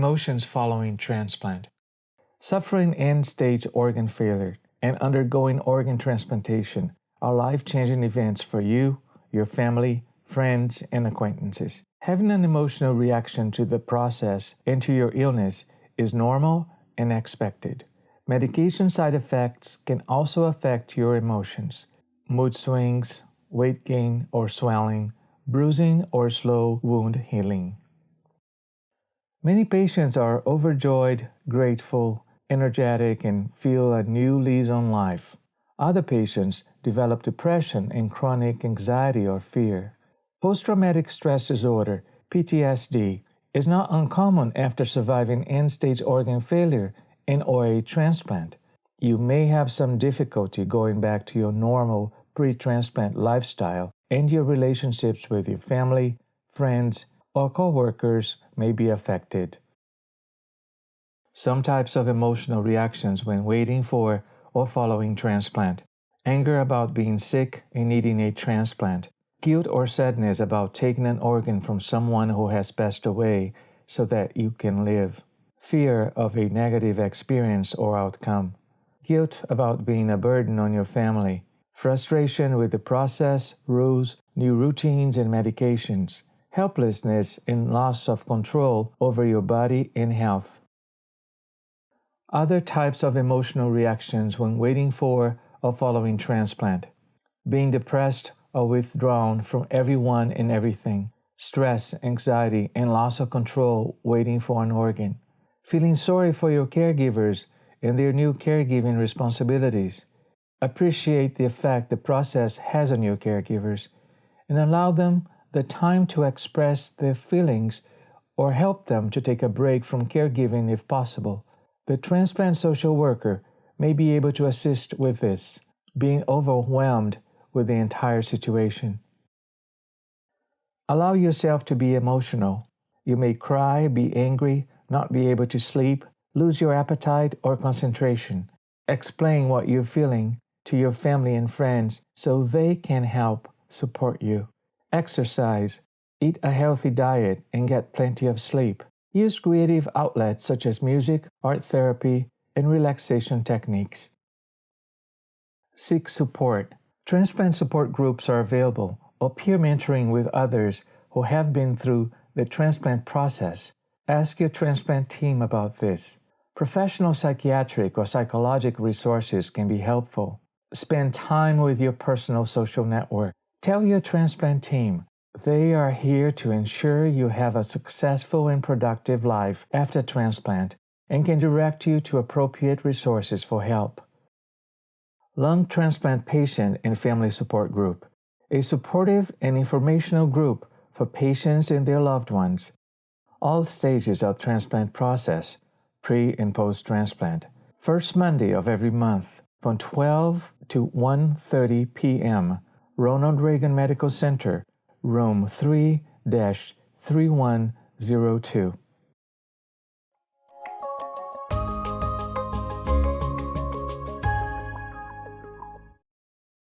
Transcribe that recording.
emotions following transplant. Suffering end-stage organ failure and undergoing organ transplantation are life-changing events for you, your family, friends, and acquaintances. Having an emotional reaction to the process and to your illness is normal and expected. Medication side effects can also affect your emotions. Mood swings, weight gain or swelling, bruising or slow wound healing. Many patients are overjoyed, grateful, energetic, and feel a new lease on life. Other patients develop depression and chronic anxiety or fear. Post-traumatic stress disorder, PTSD, is not uncommon after surviving end-stage organ failure and/or a transplant. You may have some difficulty going back to your normal pre-transplant lifestyle, and your relationships with your family, friends, or co-workers may be affected. Some types of emotional reactions when waiting for or following transplant. Anger about being sick and needing a transplant. Guilt or sadness about taking an organ from someone who has passed away so that you can live. Fear of a negative experience or outcome. Guilt about being a burden on your family. Frustration with the process, rules, new routines, and medications. Helplessness and loss of control over your body and health. Other types of emotional reactions when waiting for or following transplant. Being depressed or withdrawn from everyone and everything. Stress, anxiety, and loss of control waiting for an organ. Feeling sorry for your caregivers and their new caregiving responsibilities. Appreciate the effect the process has on your caregivers and allow them the time to express their feelings or help them to take a break from caregiving if possible. The transplant social worker may be able to assist with this, being overwhelmed with the entire situation. Allow yourself to be emotional. You may cry, be angry, not be able to sleep, lose your appetite or concentration. Explain what you're feeling to your family and friends so they can help support you. Exercise, eat a healthy diet, and get plenty of sleep. Use creative outlets such as music, art therapy, and relaxation techniques. Seek support. Transplant support groups are available, or peer mentoring with others who have been through the transplant process. Ask your transplant team about this. Professional psychiatric or psychological resources can be helpful. Spend time with your personal social network. Tell your transplant team they are here to ensure you have a successful and productive life after transplant and can direct you to appropriate resources for help. Lung transplant patient and family support group, a supportive and informational group for patients and their loved ones. All stages of transplant process, pre- and post-transplant. First Monday of every month from 12 to 1:30 p.m. Ronald Reagan Medical Center, room 3-3102.